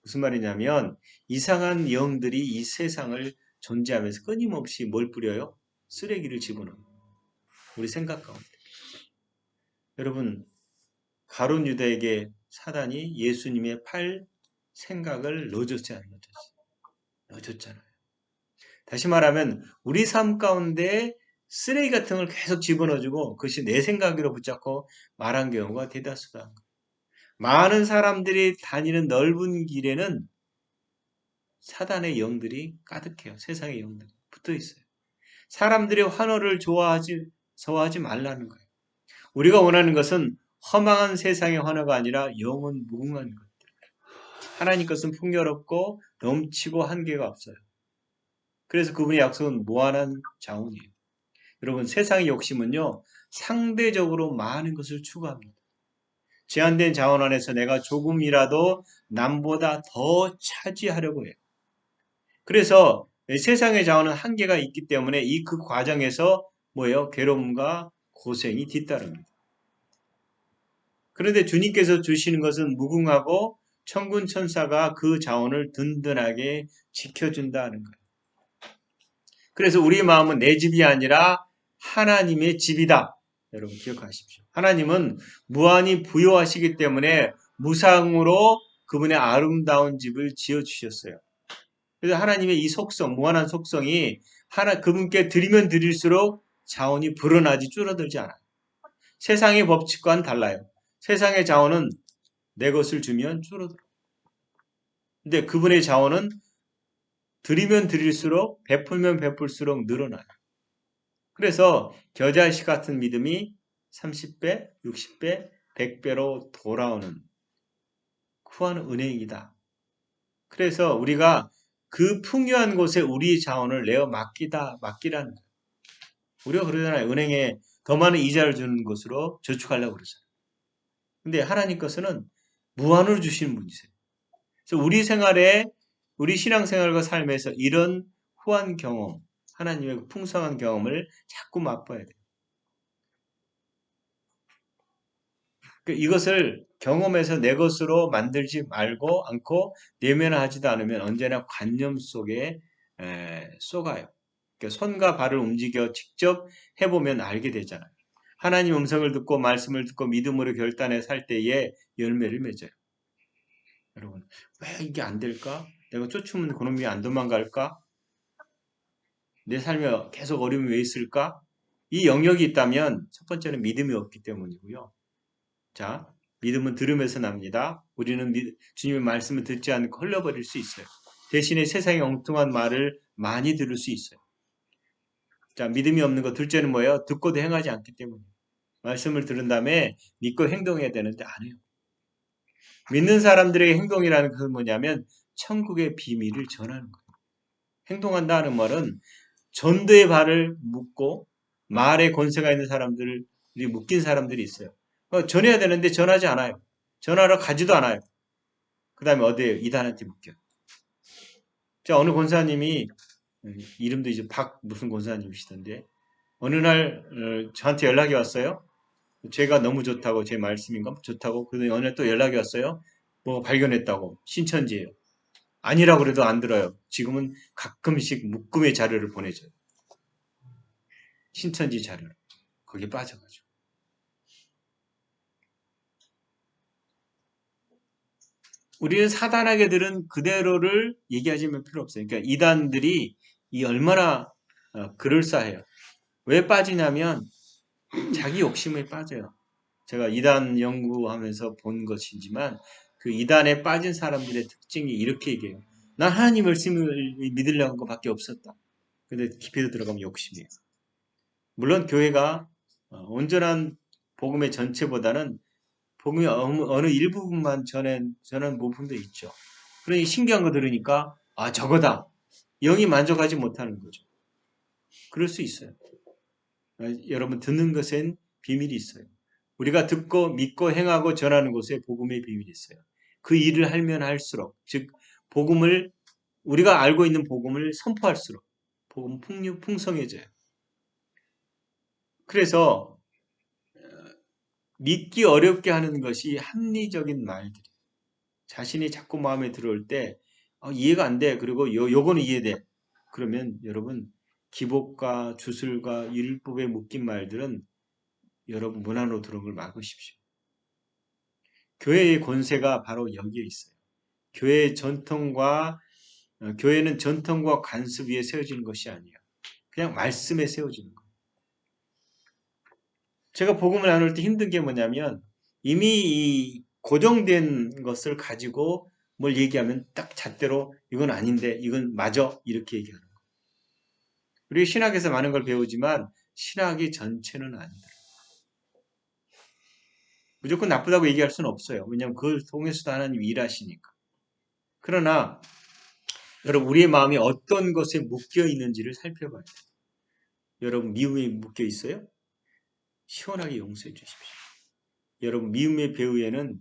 무슨 말이냐면 이상한 영들이 이 세상을 존재하면서 끊임없이 뭘 뿌려요? 쓰레기를 집어넣어요. 우리 생각 가운데. 여러분, 가룟 유다에게 사단이 예수님의 팔 생각을 넣어줬지 안 넣어줬어요? 넣어줬잖아요. 다시 말하면 우리 삶 가운데 쓰레기 같은 걸 계속 집어넣어주고 그것이 내 생각으로 붙잡고 말한 경우가 대다수다. 많은 사람들이 다니는 넓은 길에는 사단의 영들이 가득해요. 세상의 영들이 붙어 있어요. 사람들의 환호를 좋아하지 말라는 거예요. 우리가 원하는 것은 허망한 세상의 환호가 아니라 영은 무궁한 것. 하나님 것은 풍요롭고 넘치고 한계가 없어요. 그래서 그분의 약속은 무한한 자원이에요. 여러분, 세상의 욕심은요, 상대적으로 많은 것을 추구합니다. 제한된 자원 안에서 내가 조금이라도 남보다 더 차지하려고 해요. 그래서 세상의 자원은 한계가 있기 때문에 그 과정에서 뭐예요? 괴로움과 고생이 뒤따릅니다. 그런데 주님께서 주시는 것은 무궁하고 천군 천사가 그 자원을 든든하게 지켜준다는 거예요. 그래서 우리 마음은 내 집이 아니라 하나님의 집이다. 여러분 기억하십시오. 하나님은 무한히 부요하시기 때문에 무상으로 그분의 아름다운 집을 지어주셨어요. 그래서 하나님의 이 속성, 무한한 속성이 그분께 드리면 드릴수록 자원이 불어나지 줄어들지 않아요. 세상의 법칙과는 달라요. 세상의 자원은 내 것을 주면 줄어들어. 근데 그분의 자원은 드리면 드릴수록 베풀면 베풀수록 늘어나요. 그래서 겨자씨 같은 믿음이 30배, 60배, 100배로 돌아오는 후한 은행이다. 그래서 우리가 그 풍요한 곳에 우리 자원을 내어 맡기라는 거예요. 우리가 그러잖아요. 은행에 더 많은 이자를 주는 곳으로 저축하려고 그러잖아요. 근데 하나님 것은 무한으로 주시는 분이세요. 그래서 우리 신앙생활과 삶에서 이런 후한 경험, 하나님의 풍성한 경험을 자꾸 맛봐야 돼요. 이것을 경험해서 내 것으로 만들지 않고 내면화하지도 않으면 언제나 관념 속에 쏘가요. 그러니까 손과 발을 움직여 직접 해보면 알게 되잖아요. 하나님 음성을 듣고 말씀을 듣고 믿음으로 결단해 살 때에 열매를 맺어요. 여러분, 왜 이게 안 될까? 내가 쫓으면 그놈이 안 도망갈까? 내 삶에 계속 어려움이 왜 있을까? 이 영역이 있다면 첫 번째는 믿음이 없기 때문이고요. 자, 믿음은 들음에서 납니다. 우리는 주님의 말씀을 듣지 않고 흘려버릴 수 있어요. 대신에 세상의 엉뚱한 말을 많이 들을 수 있어요. 자, 믿음이 없는 것 둘째는 뭐예요? 듣고도 행하지 않기 때문에. 말씀을 들은 다음에 믿고 행동해야 되는데 안 해요. 믿는 사람들의 행동이라는 것은 뭐냐면 천국의 비밀을 전하는 거예요. 행동한다는 말은 전도의 발을 묶고 말에 권세가 있는 사람들이 묶인 사람들이 있어요. 전해야 되는데 전하지 않아요. 전하러 가지도 않아요. 그 다음에 어디에요? 이단한테 묶여요. 자, 어느 권사님이 이름도 이제 무슨 권사님이시던데 어느 날 저한테 연락이 왔어요. 제가 너무 좋다고 제 말씀인가 좋다고 그러더니 어느 날 또 연락이 왔어요. 뭐 발견했다고 신천지예요. 아니라고 그래도 안 들어요. 지금은 가끔씩 묶음의 자료를 보내줘요. 신천지 자료를. 거기에 빠져가지고. 우리는 사단에게 들은 그대로를 얘기하지면 필요 없어요. 그러니까 이단들이 얼마나 그럴싸해요. 왜 빠지냐면 자기 욕심에 빠져요. 제가 이단 연구하면서 본 것이지만 그 이단에 빠진 사람들의 특징이 이렇게 얘기해요. 난 하나님 말씀을 믿으려는 것밖에 없었다. 근데 깊이 들어가면 욕심이에요. 물론 교회가 온전한 복음의 전체보다는 복음의 어느 일부분만 전한 부분도 있죠. 그러니 신기한 거 들으니까 저거다. 영이 만족하지 못하는 거죠. 그럴 수 있어요. 여러분 듣는 것엔 비밀이 있어요. 우리가 듣고 믿고 행하고 전하는 곳에 복음의 비밀이 있어요. 그 일을 하면 할수록, 즉 복음을 우리가 알고 있는 복음을 선포할수록 복음 풍성해져요. 그래서 믿기 어렵게 하는 것이 합리적인 말들. 자신이 자꾸 마음에 들어올 때 이해가 안 돼. 그리고 요거는 이해돼. 그러면 여러분 기복과 주술과 율법에 묶인 말들은 여러분 문 안으로 들어온 걸 막으십시오. 교회의 권세가 바로 여기에 있어요. 교회는 전통과 관습 위에 세워지는 것이 아니에요. 그냥 말씀에 세워지는 거예요. 제가 복음을 나눌 때 힘든 게 뭐냐면 이미 이 고정된 것을 가지고 뭘 얘기하면 딱 잣대로 이건 아닌데 이건 맞아 이렇게 얘기하는 거예요. 우리 신학에서 많은 걸 배우지만 신학의 전체는 아니다. 무조건 나쁘다고 얘기할 수는 없어요. 왜냐하면 그걸 통해서도 하나님이 일하시니까. 그러나 여러분 우리의 마음이 어떤 것에 묶여 있는지를 살펴봐야 돼요. 여러분 미움에 묶여 있어요? 시원하게 용서해 주십시오. 여러분 미움의 배후에는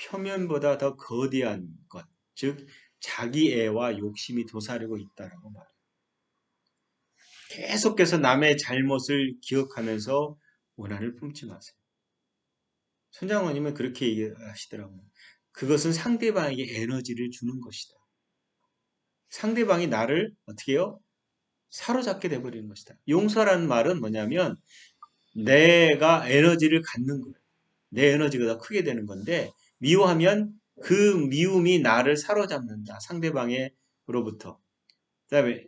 표면보다 더 거대한 것, 즉 자기 애와 욕심이 도사리고 있다라고 말해요. 계속해서 남의 잘못을 기억하면서 원한을 품지 마세요. 선장원님은 그렇게 얘기하시더라고요. 그것은 상대방에게 에너지를 주는 것이다. 상대방이 나를 어떻게 해요? 사로잡게 돼버리는 것이다. 용서라는 말은 뭐냐면 내가 에너지를 갖는 거예요. 내 에너지가 더 크게 되는 건데 미워하면 그 미움이 나를 사로잡는다. 상대방으로부터. 그다음에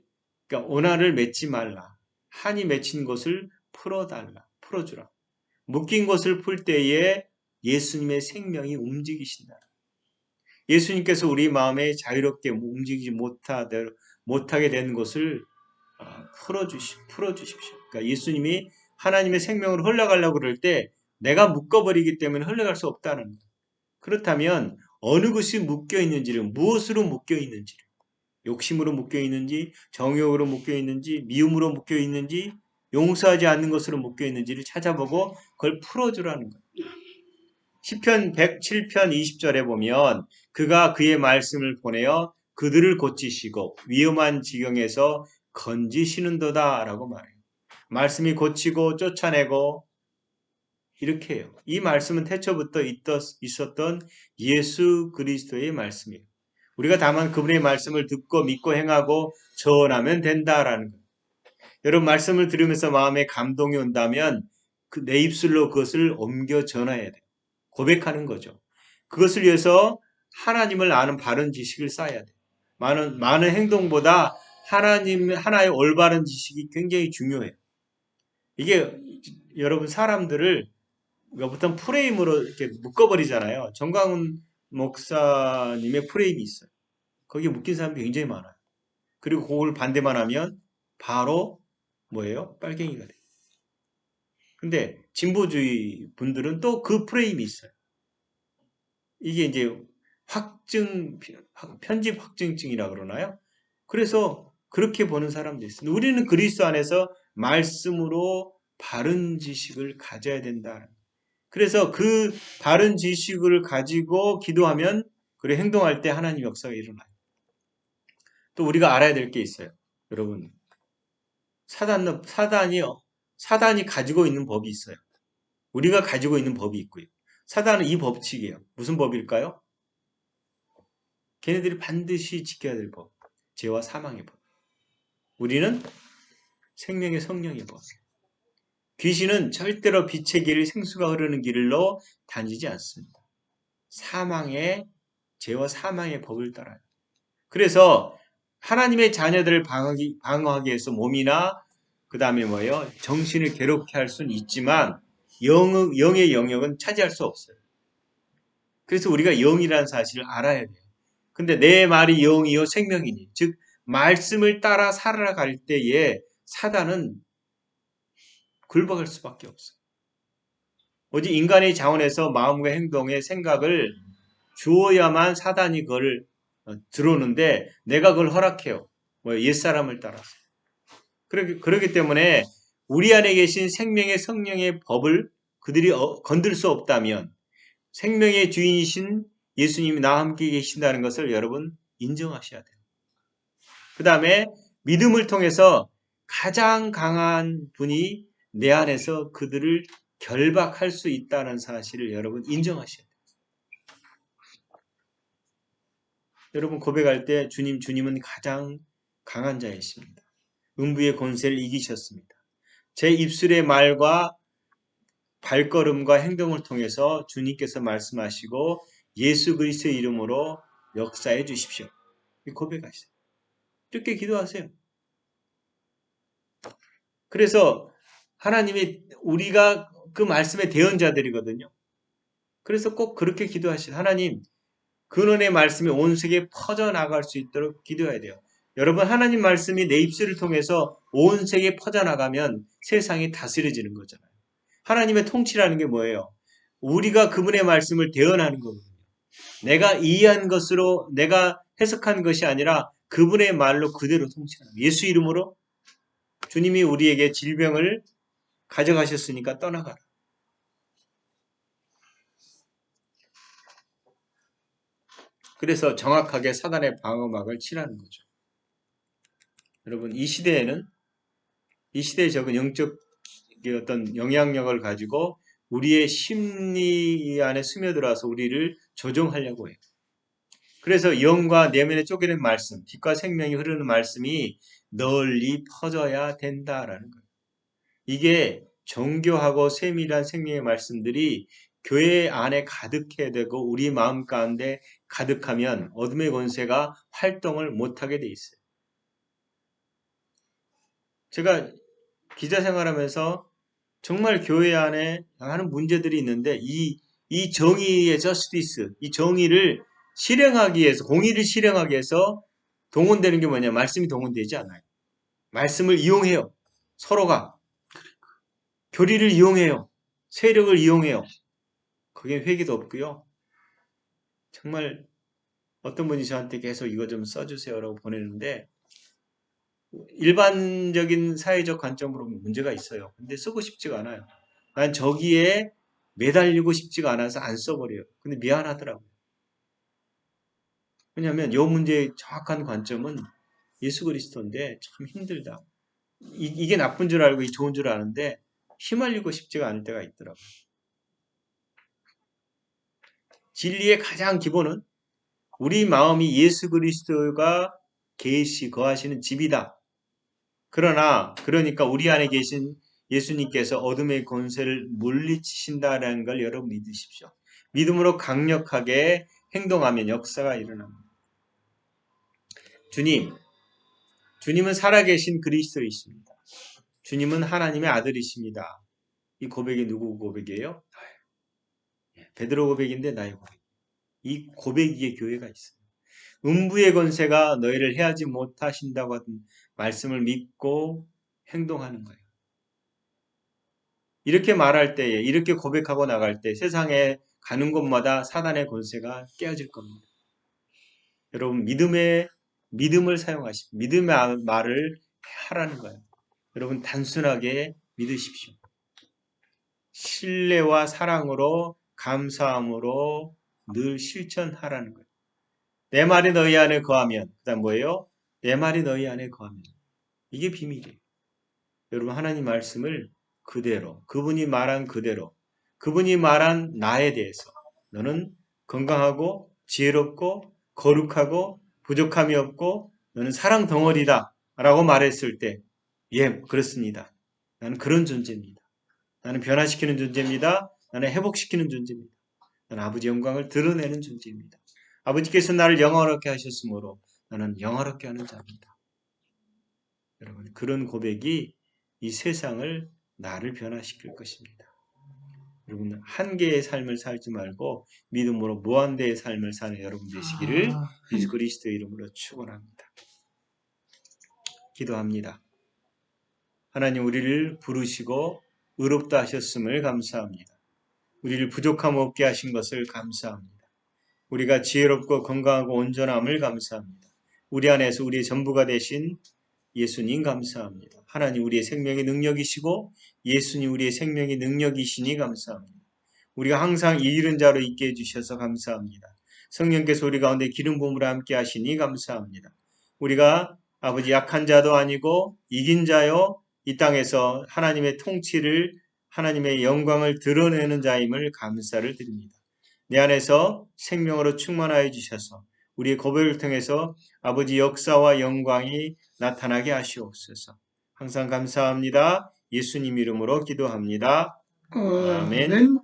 그러니까 원한을 맺지 말라. 한이 맺힌 것을 풀어달라. 풀어주라. 묶인 것을 풀 때에 예수님의 생명이 움직이신다. 예수님께서 우리 마음에 자유롭게 움직이지 못하게 된 것을 풀어주십시오. 그러니까 예수님이 하나님의 생명으로 흘러가려고 그럴 때 내가 묶어버리기 때문에 흘러갈 수 없다는 거예요. 그렇다면 어느 것이 묶여있는지를 무엇으로 묶여있는지를 욕심으로 묶여있는지 정욕으로 묶여있는지 미움으로 묶여있는지 용서하지 않는 것으로 묶여있는지를 찾아보고 그걸 풀어주라는 거예요. 시편 107편 20절에 보면 그가 그의 말씀을 보내어 그들을 고치시고 위험한 지경에서 건지시는도다 라고 말해요. 말씀이 고치고 쫓아내고 이렇게 해요. 이 말씀은 태초부터 있었던 예수 그리스도의 말씀이에요. 우리가 다만 그분의 말씀을 듣고 믿고 행하고 전하면 된다라는 거예요. 여러분 말씀을 들으면서 마음에 감동이 온다면 내 입술로 그것을 옮겨 전해야 돼요. 고백하는 거죠. 그것을 위해서 하나님을 아는 바른 지식을 쌓아야 돼요. 많은 행동보다 하나의 올바른 지식이 굉장히 중요해요. 이게 여러분 사람들을 보통 프레임으로 이렇게 묶어버리잖아요. 정광훈 목사님의 프레임이 있어요. 거기에 묶인 사람들이 굉장히 많아요. 그리고 그걸 반대만 하면 바로 뭐예요? 빨갱이가 돼요. 근데 진보주의 분들은 또 그 프레임이 있어요. 이게 이제 편집 확증증이라고 그러나요? 그래서 그렇게 보는 사람도 있습니다. 우리는 그리스도 안에서 말씀으로 바른 지식을 가져야 된다. 그래서 그 바른 지식을 가지고 기도하면 그리고 행동할 때 하나님 역사가 일어나요. 또 우리가 알아야 될 게 있어요. 여러분 사단이 가지고 있는 법이 있어요. 우리가 가지고 있는 법이 있고요. 사단은 이 법칙이에요. 무슨 법일까요? 걔네들이 반드시 지켜야 될 법. 죄와 사망의 법. 우리는 생명의 성령의 법. 귀신은 절대로 빛의 길을 생수가 흐르는 길로 다니지 않습니다. 죄와 사망의 법을 따라요. 그래서 하나님의 자녀들을 방어하기 위해서 몸이나 그 다음에 뭐예요? 정신을 괴롭게 할 수는 있지만 영의 영역은 차지할 수 없어요. 그래서 우리가 영이라는 사실을 알아야 돼요. 근데 내 말이 영이요 생명이니 즉 말씀을 따라 살아갈 때에 사단은 굴복할 수밖에 없어요. 오직 인간의 자원에서 마음과 행동의 생각을 주어야만 사단이 그걸 들어오는데 내가 그걸 허락해요. 옛사람을 따라서. 그렇기 때문에 우리 안에 계신 생명의 성령의 법을 그들이 건들 수 없다면 생명의 주인이신 예수님이 나와 함께 계신다는 것을 여러분 인정하셔야 돼요. 그 다음에 믿음을 통해서 가장 강한 분이 내 안에서 그들을 결박할 수 있다는 사실을 여러분 인정하셔야 돼요. 여러분 고백할 때 주님은 가장 강한 자이십니다. 음부의 권세를 이기셨습니다. 제 입술의 말과 발걸음과 행동을 통해서 주님께서 말씀하시고 예수 그리스도의 이름으로 역사해 주십시오. 고백하세요. 이렇게 기도하세요. 그래서 하나님이 우리가 그 말씀의 대언자들이거든요. 그래서 꼭 그렇게 기도하시죠. 하나님, 근원의 말씀이 온 세계에 퍼져나갈 수 있도록 기도해야 돼요. 여러분, 하나님 말씀이 내 입술을 통해서 온 세계에 퍼져나가면 세상이 다스려지는 거잖아요. 하나님의 통치라는 게 뭐예요? 우리가 그분의 말씀을 대언하는 거거든요. 내가 이해한 것으로 내가 해석한 것이 아니라 그분의 말로 그대로 통치하는 거예요. 예수 이름으로 주님이 우리에게 질병을 가져가셨으니까 떠나가라. 그래서 정확하게 사단의 방어막을 치라는 거죠. 여러분 이 시대에 적은 영적 어떤 영향력을 가지고 우리의 심리 안에 스며들어서 우리를 조종하려고 해요. 그래서 영과 내면에 쪼개는 말씀, 빛과 생명이 흐르는 말씀이 널리 퍼져야 된다라는 거예요. 이게 정교하고 세밀한 생명의 말씀들이 교회 안에 가득해야 되고 우리 마음 가운데 가득하면 어둠의 권세가 활동을 못하게 돼 있어요. 제가 기자 생활하면서 정말 교회 안에 많은 문제들이 있는데 이 정의의 저스티스, 이 정의를 실행하기 위해서, 공의를 실행하기 위해서 동원되는 게 뭐냐? 말씀이 동원되지 않아요. 말씀을 이용해요. 서로가. 교리를 이용해요. 세력을 이용해요. 그게 회개도 없고요. 정말 어떤 분이 저한테 계속 이거 좀 써주세요라고 보내는데 일반적인 사회적 관점으로 문제가 있어요. 근데 쓰고 싶지가 않아요. 난 저기에 매달리고 싶지가 않아서 안 써버려요. 근데 미안하더라고요. 왜냐하면 이 문제의 정확한 관점은 예수 그리스도인데 참 힘들다. 이게 나쁜 줄 알고 좋은 줄 아는데 휘말리고 싶지가 않을 때가 있더라고요. 진리의 가장 기본은 우리 마음이 예수 그리스도가 거하시는 집이다. 그러니까 우리 안에 계신 예수님께서 어둠의 권세를 물리치신다는 걸 여러분 믿으십시오. 믿음으로 강력하게 행동하면 역사가 일어납니다. 주님은 살아계신 그리스도이십니다. 주님은 하나님의 아들이십니다. 이 고백이 누구 고백이에요? 베드로 고백인데 나의 고백. 이 고백 위에 교회가 있어요. 음부의 권세가 너희를 해하지 못하신다고 하던 말씀을 믿고 행동하는 거예요. 이렇게 말할 때에, 이렇게 고백하고 나갈 때 세상에 가는 곳마다 사단의 권세가 깨어질 겁니다. 여러분 믿음을 사용하십시오. 믿음의 말을 하라는 거예요. 여러분 단순하게 믿으십시오. 신뢰와 사랑으로 감사함으로 늘 실천하라는 거예요. 내 말이 너희 안에 거하면 그 다음 뭐예요? 내 말이 너희 안에 거하면 이게 비밀이에요. 여러분 하나님 말씀을 그대로 그분이 말한 그대로 그분이 말한 나에 대해서 너는 건강하고 지혜롭고 거룩하고 부족함이 없고 너는 사랑 덩어리다 라고 말했을 때 예, 그렇습니다. 나는 그런 존재입니다. 나는 변화시키는 존재입니다. 나는 회복시키는 존재입니다. 나는 아버지 영광을 드러내는 존재입니다. 아버지께서 나를 영화롭게 하셨으므로 나는 영화롭게 하는 자입니다. 여러분 그런 고백이 이 세상을 나를 변화시킬 것입니다. 여러분 한 개의 삶을 살지 말고 믿음으로 무한대의 삶을 사는 여러분 되시기를 예수 그리스도의 이름으로 축원합니다. 기도합니다. 하나님 우리를 부르시고 의롭다 하셨음을 감사합니다. 우리를 부족함 없게 하신 것을 감사합니다. 우리가 지혜롭고 건강하고 온전함을 감사합니다. 우리 안에서 우리의 전부가 되신 예수님 감사합니다. 하나님 우리의 생명의 능력이시고 예수님 우리의 생명의 능력이시니 감사합니다. 우리가 항상 이 잃은 자로 있게 해주셔서 감사합니다. 성령께서 우리 가운데 기름 부음으로 함께 하시니 감사합니다. 우리가 아버지 약한 자도 아니고 이긴 자요 이 땅에서 하나님의 통치를 하나님의 영광을 드러내는 자임을 감사를 드립니다. 내 안에서 생명으로 충만하여 주셔서 우리의 고백을 통해서 아버지 역사와 영광이 나타나게 하시옵소서. 항상 감사합니다. 예수님 이름으로 기도합니다. 아멘.